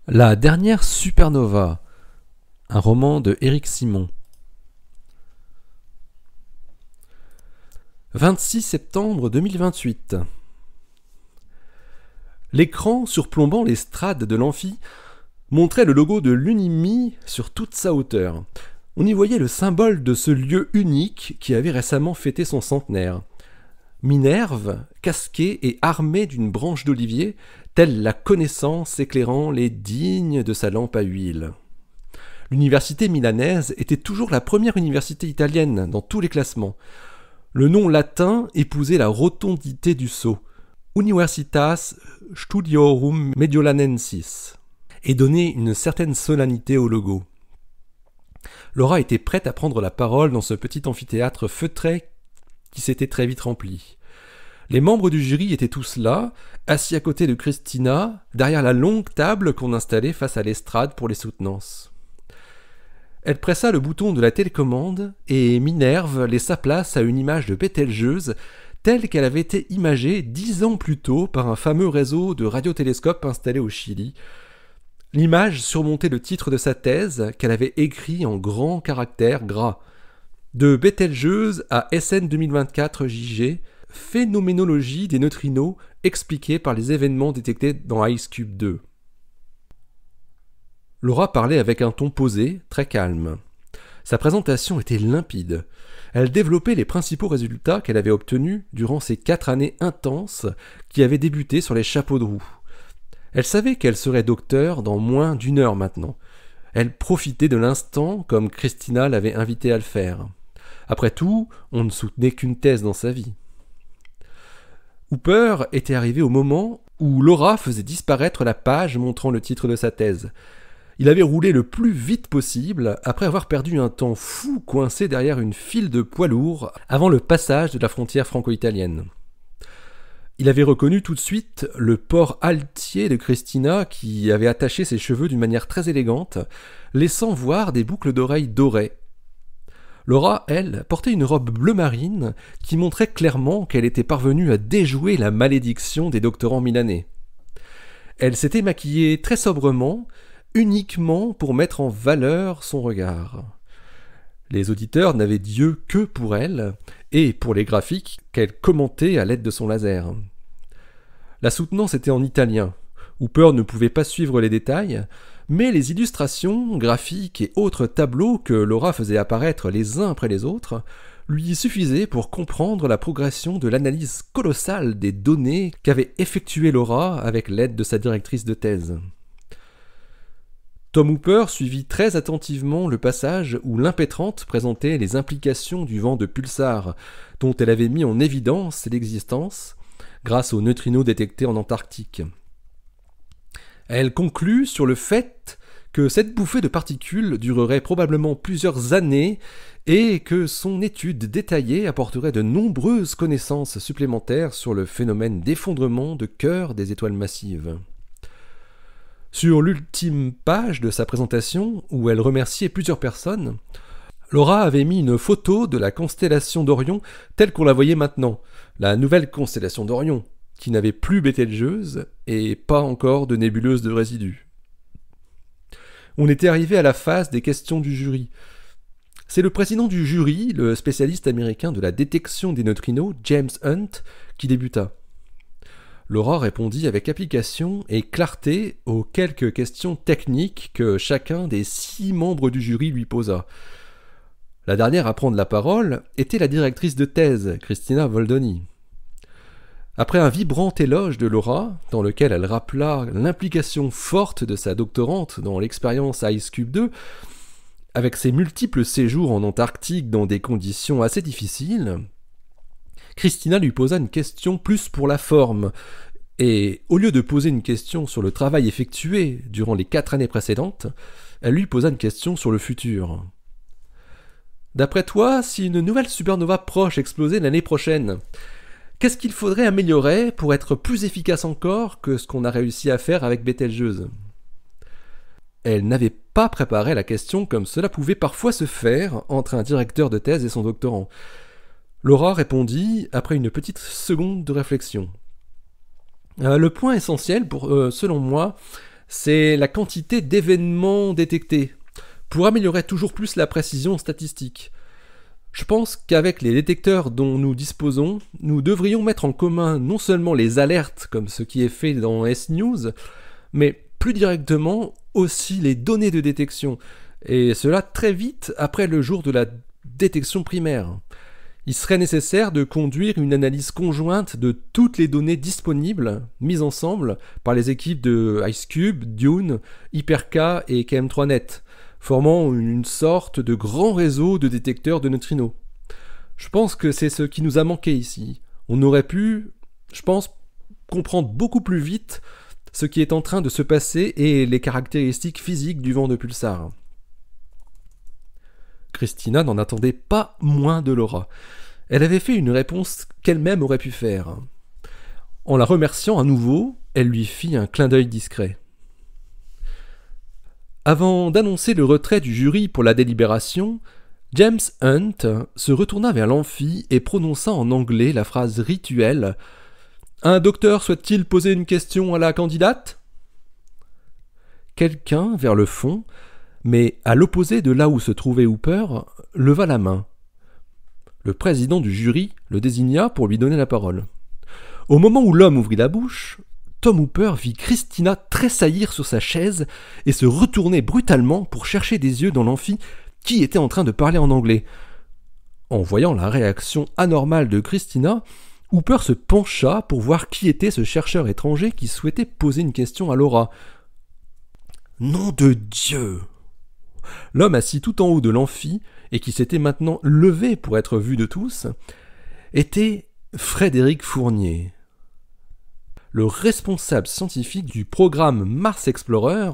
La dernière supernova, un roman de Éric Simon. 26 septembre 2028. L'écran surplombant l'estrade de l'amphi montrait le logo de l'Unimi sur toute sa hauteur. On y voyait le symbole de ce lieu unique qui avait récemment fêté son centenaire. Minerve, casquée et armée d'une branche d'olivier, telle la connaissance éclairant les dignes de sa lampe à huile. L'université milanaise était toujours la première université italienne dans tous les classements. Le nom latin épousait la rotondité du sceau, Universitas Studiorum Mediolanensis, et donnait une certaine solennité au logo. Laura était prête à prendre la parole dans ce petit amphithéâtre feutré qui s'était très vite rempli. Les membres du jury étaient tous là, assis à côté de Christina, derrière la longue table qu'on installait face à l'estrade pour les soutenances. Elle pressa le bouton de la télécommande et Minerve laissa place à une image de Bételgeuse telle qu'elle avait été imagée 10 ans plus tôt par un fameux réseau de radiotélescopes installé au Chili. L'image surmontait le titre de sa thèse qu'elle avait écrit en grands caractères gras. De Bételgeuse à SN 2024 JG, phénoménologie des neutrinos expliquée par les événements détectés dans Ice Cube 2. Laura parlait avec un ton posé, très calme. Sa présentation était limpide. Elle développait les principaux résultats qu'elle avait obtenus durant ces 4 années intenses qui avaient débuté sur les chapeaux de roue. Elle savait qu'elle serait docteur dans moins d'1 heure maintenant. Elle profitait de l'instant comme Christina l'avait invitée à le faire. Après tout, on ne soutenait qu'une thèse dans sa vie. Hooper était arrivé au moment où Laura faisait disparaître la page montrant le titre de sa thèse. Il avait roulé le plus vite possible après avoir perdu un temps fou coincé derrière une file de poids lourds avant le passage de la frontière franco-italienne. Il avait reconnu tout de suite le port altier de Christina qui avait attaché ses cheveux d'une manière très élégante, laissant voir des boucles d'oreilles dorées. Laura, elle, portait une robe bleu marine qui montrait clairement qu'elle était parvenue à déjouer la malédiction des doctorants milanais. Elle s'était maquillée très sobrement, uniquement pour mettre en valeur son regard. Les auditeurs n'avaient d'yeux que pour elle, et pour les graphiques qu'elle commentait à l'aide de son laser. La soutenance était en italien. Hooper ne pouvait pas suivre les détails, mais les illustrations, graphiques et autres tableaux que Laura faisait apparaître les uns après les autres lui suffisaient pour comprendre la progression de l'analyse colossale des données qu'avait effectuée Laura avec l'aide de sa directrice de thèse. Tom Hooper suivit très attentivement le passage où l'impétrante présentait les implications du vent de pulsar, dont elle avait mis en évidence l'existence grâce aux neutrinos détectés en Antarctique. Elle conclut sur le fait que cette bouffée de particules durerait probablement plusieurs années et que son étude détaillée apporterait de nombreuses connaissances supplémentaires sur le phénomène d'effondrement de cœur des étoiles massives. Sur l'ultime page de sa présentation, où elle remerciait plusieurs personnes, Laura avait mis une photo de la constellation d'Orion telle qu'on la voyait maintenant, la nouvelle constellation d'Orion, qui n'avait plus Bételgeuse et pas encore de nébuleuse de résidus. On était arrivé à la phase des questions du jury. C'est le président du jury, le spécialiste américain de la détection des neutrinos, James Hunt, qui débuta. Laura répondit avec application et clarté aux quelques questions techniques que chacun des 6 membres du jury lui posa. La dernière à prendre la parole était la directrice de thèse, Christina Voldoni. Après un vibrant éloge de Laura, dans lequel elle rappela l'implication forte de sa doctorante dans l'expérience Ice Cube 2, avec ses multiples séjours en Antarctique dans des conditions assez difficiles, Christina lui posa une question plus pour la forme, et au lieu de poser une question sur le travail effectué durant les 4 années précédentes, elle lui posa une question sur le futur. D'après toi, si une nouvelle supernova proche explosait l'année prochaine, qu'est-ce qu'il faudrait améliorer pour être plus efficace encore que ce qu'on a réussi à faire avec Bételgeuse ? Elle n'avait pas préparé la question comme cela pouvait parfois se faire entre un directeur de thèse et son doctorant. Laura répondit après une petite seconde de réflexion. Le point essentiel, selon moi, c'est la quantité d'événements détectés, pour améliorer toujours plus la précision statistique. Je pense qu'avec les détecteurs dont nous disposons, nous devrions mettre en commun non seulement les alertes, comme ce qui est fait dans S-News, mais plus directement aussi les données de détection, et cela très vite après le jour de la détection primaire. Il serait nécessaire de conduire une analyse conjointe de toutes les données disponibles, mises ensemble par les équipes de IceCube, Dune, Hyperka et KM3Net, formant une sorte de grand réseau de détecteurs de neutrinos. Je pense que c'est ce qui nous a manqué ici. On aurait pu, je pense, comprendre beaucoup plus vite ce qui est en train de se passer et les caractéristiques physiques du vent de pulsar. Christina n'en attendait pas moins de Laura. Elle avait fait une réponse qu'elle-même aurait pu faire. En la remerciant à nouveau, elle lui fit un clin d'œil discret. Avant d'annoncer le retrait du jury pour la délibération, James Hunt se retourna vers l'amphi et prononça en anglais la phrase rituelle « Un docteur souhaite-t-il poser une question à la candidate ?» Quelqu'un, vers le fond, mais à l'opposé de là où se trouvait Hooper, leva la main. Le président du jury le désigna pour lui donner la parole. Au moment où l'homme ouvrit la bouche, Tom Hooper vit Christina tressaillir sur sa chaise et se retourner brutalement pour chercher des yeux dans l'amphi qui était en train de parler en anglais. En voyant la réaction anormale de Christina, Hooper se pencha pour voir qui était ce chercheur étranger qui souhaitait poser une question à Laura. Nom de Dieu! L'homme assis tout en haut de l'amphi, et qui s'était maintenant levé pour être vu de tous, était Frédéric Fournier. Le responsable scientifique du programme Mars Explorer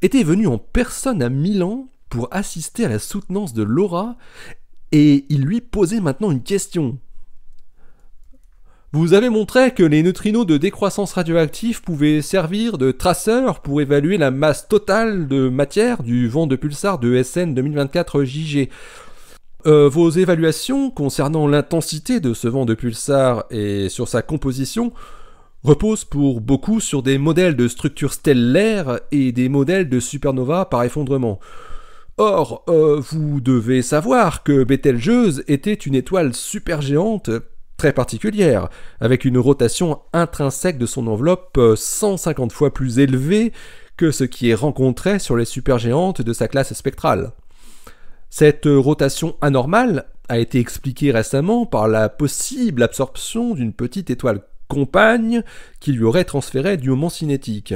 était venu en personne à Milan pour assister à la soutenance de Laura, et il lui posait maintenant une question. Vous avez montré que les neutrinos de décroissance radioactive pouvaient servir de traceurs pour évaluer la masse totale de matière du vent de pulsar de SN 2024 JG. Vos évaluations concernant l'intensité de ce vent de pulsar et sur sa composition reposent pour beaucoup sur des modèles de structures stellaires et des modèles de supernova par effondrement. Or, vous devez savoir que Bételgeuse était une étoile supergéante très particulière, avec une rotation intrinsèque de son enveloppe 150 fois plus élevée que ce qui est rencontré sur les supergéantes de sa classe spectrale. Cette rotation anormale a été expliquée récemment par la possible absorption d'une petite étoile compagne qui lui aurait transféré du moment cinétique.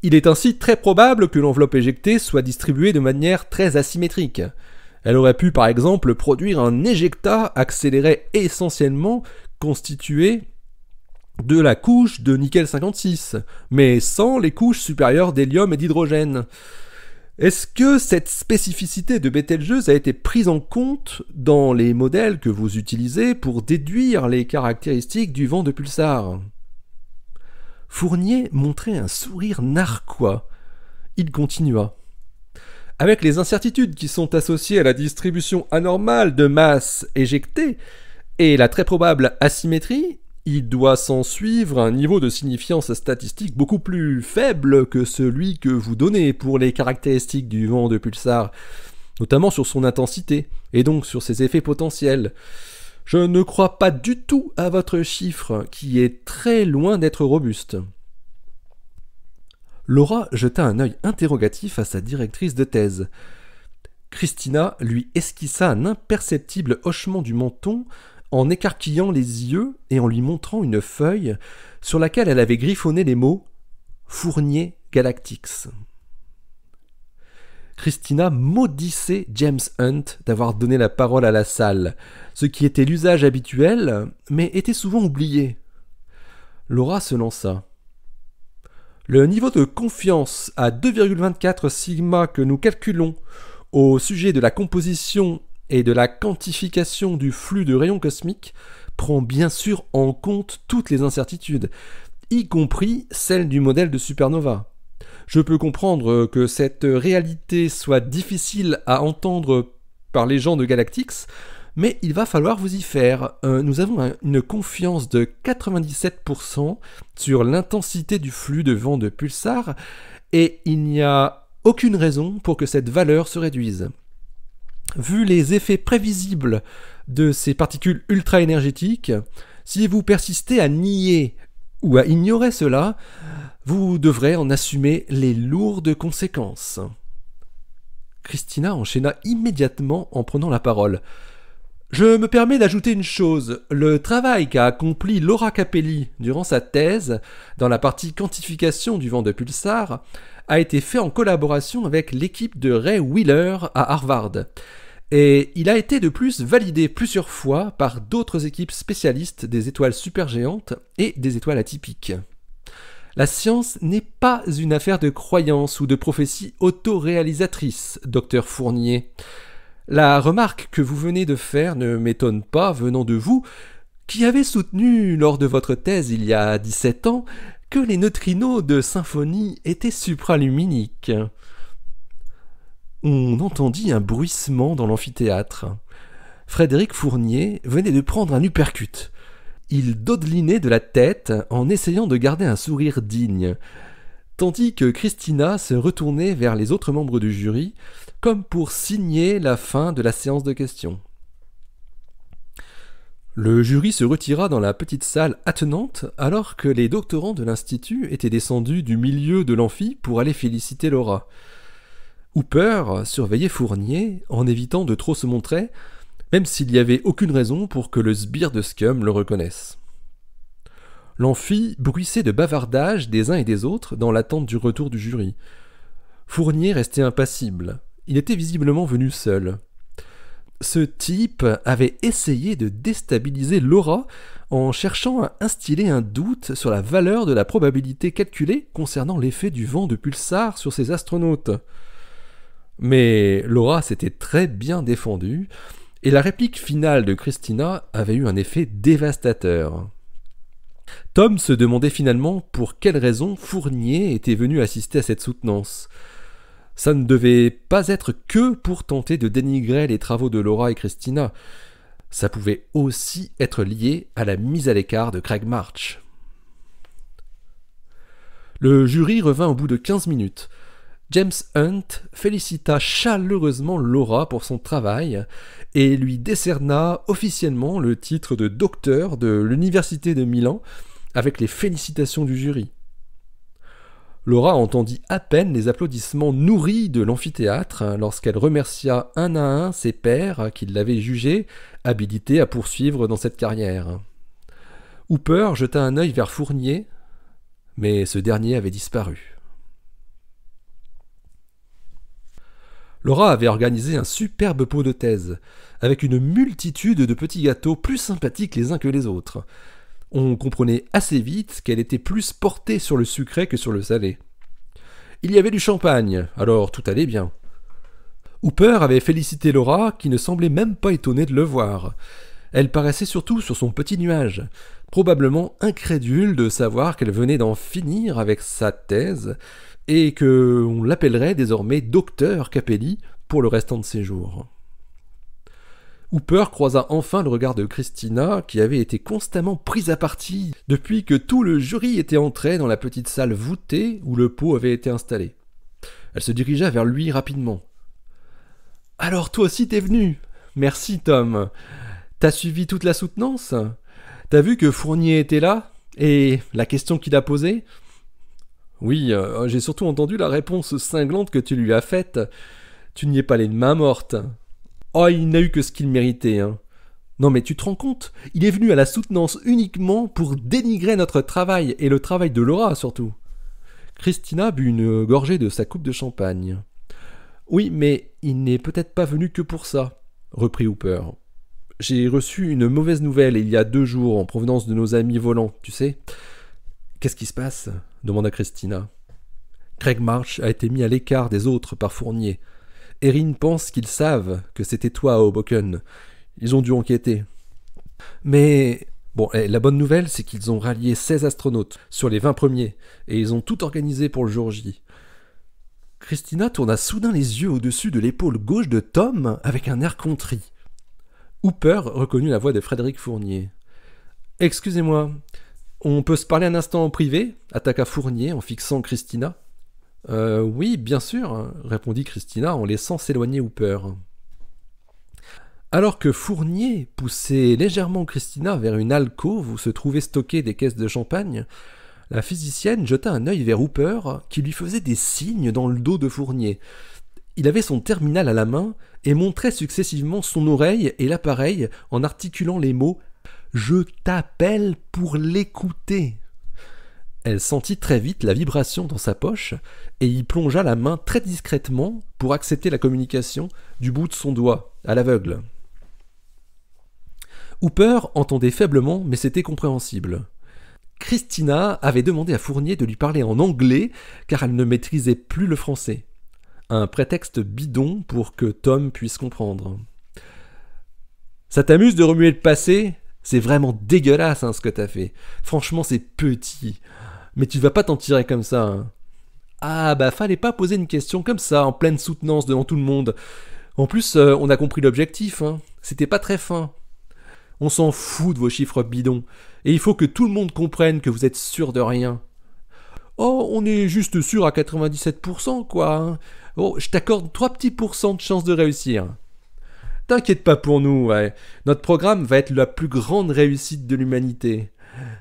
Il est ainsi très probable que l'enveloppe éjectée soit distribuée de manière très asymétrique. Elle aurait pu par exemple produire un éjecta accéléré essentiellement constitué de la couche de nickel 56, mais sans les couches supérieures d'hélium et d'hydrogène. Est-ce que cette spécificité de Bételgeuse a été prise en compte dans les modèles que vous utilisez pour déduire les caractéristiques du vent de pulsar ? Fournier montrait un sourire narquois. Il continua. Avec les incertitudes qui sont associées à la distribution anormale de masse éjectée et la très probable asymétrie, il doit s'en suivre un niveau de signifiance statistique beaucoup plus faible que celui que vous donnez pour les caractéristiques du vent de pulsar, notamment sur son intensité et donc sur ses effets potentiels. Je ne crois pas du tout à votre chiffre, qui est très loin d'être robuste. Laura jeta un œil interrogatif à sa directrice de thèse. Christina lui esquissa un imperceptible hochement du menton en écarquillant les yeux et en lui montrant une feuille sur laquelle elle avait griffonné les mots « Fournier Galactics ». Christina maudissait James Hunt d'avoir donné la parole à la salle, ce qui était l'usage habituel, mais était souvent oublié. Laura se lança. Le niveau de confiance à 2,24 sigma que nous calculons au sujet de la composition et de la quantification du flux de rayons cosmiques prend bien sûr en compte toutes les incertitudes, y compris celle du modèle de supernova. Je peux comprendre que cette réalité soit difficile à entendre par les gens de Galactics, mais il va falloir vous y faire. Nous avons une confiance de 97% sur l'intensité du flux de vent de pulsar, et il n'y a aucune raison pour que cette valeur se réduise. Vu les effets prévisibles de ces particules ultra-énergétiques, si vous persistez à nier ou à ignorer cela, vous devrez en assumer les lourdes conséquences. Christina enchaîna immédiatement en prenant la parole. Je me permets d'ajouter une chose. Le travail qu'a accompli Laura Capelli durant sa thèse, dans la partie quantification du vent de pulsar, a été fait en collaboration avec l'équipe de Ray Wheeler à Harvard. Et il a été de plus validé plusieurs fois par d'autres équipes spécialistes des étoiles supergéantes et des étoiles atypiques. La science n'est pas une affaire de croyance ou de prophétie autoréalisatrice, docteur Fournier. La remarque que vous venez de faire ne m'étonne pas venant de vous, qui avez soutenu lors de votre thèse il y a 17 ans que les neutrinos de symphonie étaient supraluminiques. On entendit un bruissement dans l'amphithéâtre. Frédéric Fournier venait de prendre un uppercut. Il dodelinait de la tête en essayant de garder un sourire digne, tandis que Christina se retournait vers les autres membres du jury, comme pour signer la fin de la séance de questions. Le jury se retira dans la petite salle attenante alors que les doctorants de l'Institut étaient descendus du milieu de l'amphi pour aller féliciter Laura. Hooper surveillait Fournier en évitant de trop se montrer, même s'il n'y avait aucune raison pour que le sbire de Scum le reconnaisse. L'amphi bruissait de bavardages des uns et des autres dans l'attente du retour du jury. Fournier restait impassible. Il était visiblement venu seul. Ce type avait essayé de déstabiliser Laura en cherchant à instiller un doute sur la valeur de la probabilité calculée concernant l'effet du vent de pulsar sur ses astronautes. Mais Laura s'était très bien défendue, et la réplique finale de Christina avait eu un effet dévastateur. Tom se demandait finalement pour quelle raison Fournier était venu assister à cette soutenance. Ça ne devait pas être que pour tenter de dénigrer les travaux de Laura et Christina. Ça pouvait aussi être lié à la mise à l'écart de Craig March. Le jury revint au bout de 15 minutes. James Hunt félicita chaleureusement Laura pour son travail et lui décerna officiellement le titre de docteur de l'Université de Milan avec les félicitations du jury. Laura entendit à peine les applaudissements nourris de l'amphithéâtre lorsqu'elle remercia un à un ses pairs qui l'avaient jugée habilitée à poursuivre dans cette carrière. Hooper jeta un œil vers Fournier, mais ce dernier avait disparu. Laura avait organisé un superbe pot de thèse, avec une multitude de petits gâteaux plus sympathiques les uns que les autres. On comprenait assez vite qu'elle était plus portée sur le sucré que sur le salé. Il y avait du champagne, alors tout allait bien. Hooper avait félicité Laura, qui ne semblait même pas étonnée de le voir. Elle paraissait surtout sur son petit nuage, probablement incrédule de savoir qu'elle venait d'en finir avec sa thèse, et qu'on l'appellerait désormais docteur Capelli pour le restant de ses jours. Hooper croisa enfin le regard de Christina, qui avait été constamment prise à partie depuis que tout le jury était entré dans la petite salle voûtée où le pot avait été installé. Elle se dirigea vers lui rapidement. « Alors toi aussi t'es venu. Merci Tom. T'as suivi toute la soutenance? T'as vu que Fournier était là? Et la question qu'il a posée? » Oui, j'ai surtout entendu la réponse cinglante que tu lui as faite. Tu n'y es pas allé de main morte. Oh, il n'a eu que ce qu'il méritait, hein. Non mais tu te rends compte? Il est venu à la soutenance uniquement pour dénigrer notre travail, et le travail de Laura surtout. Christina but une gorgée de sa coupe de champagne. Oui, mais il n'est peut-être pas venu que pour ça, reprit Hooper. J'ai reçu une mauvaise nouvelle il y a 2 jours en provenance de nos amis volants, tu sais. Qu'est-ce qui se passe? Demanda Christina. Craig March a été mis à l'écart des autres par Fournier. Erin pense qu'ils savent que c'était toi à Hoboken. Ils ont dû enquêter. Mais bon, la bonne nouvelle, c'est qu'ils ont rallié 16 astronautes sur les 20 premiers, et ils ont tout organisé pour le jour J. Christina tourna soudain les yeux au-dessus de l'épaule gauche de Tom avec un air contrit. Hooper reconnut la voix de Frédéric Fournier. « Excusez-moi, on peut se parler un instant en privé » attaqua Fournier en fixant Christina. « Oui, bien sûr » répondit Christina en laissant s'éloigner Hooper. Alors que Fournier poussait légèrement Christina vers une alcôve où se trouvaient stockées des caisses de champagne, la physicienne jeta un œil vers Hooper qui lui faisait des signes dans le dos de Fournier. Il avait son terminal à la main et montrait successivement son oreille et l'appareil en articulant les mots « Je t'appelle pour l'écouter ». Elle sentit très vite la vibration dans sa poche et y plongea la main très discrètement pour accepter la communication du bout de son doigt, à l'aveugle. Hooper entendait faiblement, mais c'était compréhensible. Christina avait demandé à Fournier de lui parler en anglais car elle ne maîtrisait plus le français. Un prétexte bidon pour que Tom puisse comprendre. « Ça t'amuse de remuer le passé ? C'est vraiment dégueulasse ce que t'as fait. Franchement, c'est petit. Mais tu vas pas t'en tirer comme ça. Hein. Ah bah fallait pas poser une question comme ça, en pleine soutenance devant tout le monde. En plus, on a compris l'objectif. Hein. C'était pas très fin. On s'en fout de vos chiffres bidons. Et il faut que tout le monde comprenne que vous êtes sûr de rien. Oh, on est juste sûr à 97%, quoi. Hein. Oh, je t'accorde 3 petits pourcents de chance de réussir. T'inquiète pas pour nous, ouais. Notre programme va être la plus grande réussite de l'humanité.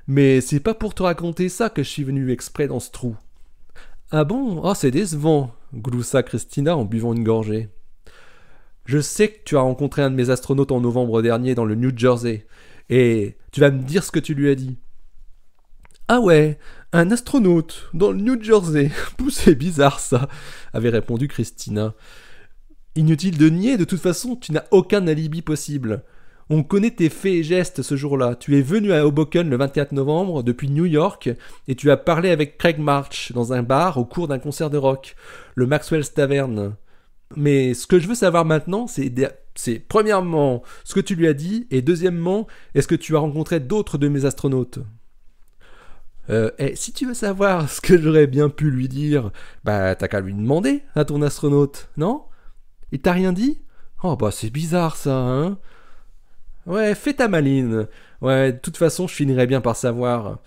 Mais c'est pas pour te raconter ça que je suis venu exprès dans ce trou. Ah bon ? Oh, c'est décevant, gloussa Christina en buvant une gorgée. Je sais que tu as rencontré un de mes astronautes en novembre dernier dans le New Jersey, et tu vas me dire ce que tu lui as dit. Ah ouais, un astronaute dans le New Jersey. C'est bizarre ça, avait répondu Christina. Inutile de nier, de toute façon, tu n'as aucun alibi possible. On connaît tes faits et gestes ce jour-là. Tu es venu à Hoboken le 24 novembre depuis New York et tu as parlé avec Craig March dans un bar au cours d'un concert de rock, le Maxwell's Tavern. Mais ce que je veux savoir maintenant, c'est premièrement ce que tu lui as dit et deuxièmement, est-ce que tu as rencontré d'autres de mes astronautes ? Si tu veux savoir ce que j'aurais bien pu lui dire, bah t'as qu'à lui demander à ton astronaute, non ? Il t'a rien dit ? Oh bah c'est bizarre ça, hein ? Ouais, fais ta maline. Ouais, de toute façon, je finirai bien par savoir.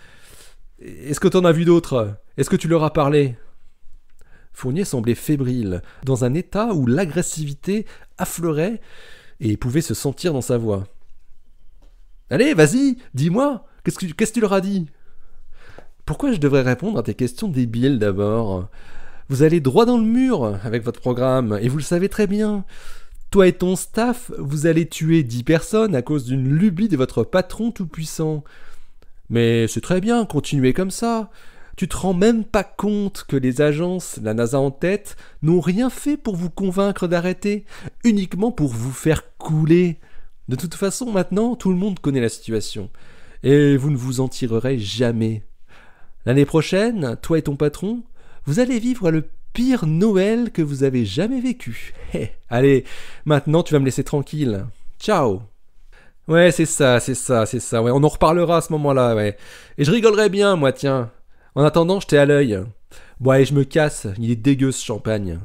Est-ce que t'en as vu d'autres ? Est-ce que tu leur as parlé ? Fournier semblait fébrile, dans un état où l'agressivité affleurait et pouvait se sentir dans sa voix. Allez, vas-y, dis-moi, qu'est-ce que tu leur as dit ? Pourquoi je devrais répondre à tes questions débiles d'abord ? Vous allez droit dans le mur avec votre programme, et vous le savez très bien. Toi et ton staff, vous allez tuer 10 personnes à cause d'une lubie de votre patron tout-puissant. Mais c'est très bien, continuez comme ça. Tu te rends même pas compte que les agences, la NASA en tête, n'ont rien fait pour vous convaincre d'arrêter, uniquement pour vous faire couler. De toute façon, maintenant, tout le monde connaît la situation. Et vous ne vous en tirerez jamais. L'année prochaine, toi et ton patron, vous allez vivre le pire Noël que vous avez jamais vécu. Allez, maintenant tu vas me laisser tranquille. Ciao. Ouais, c'est ça, ouais, on en reparlera à ce moment-là, ouais. Et je rigolerai bien, moi, tiens. En attendant, je t'ai à l'œil. Bon, allez, je me casse, il est dégueu ce champagne.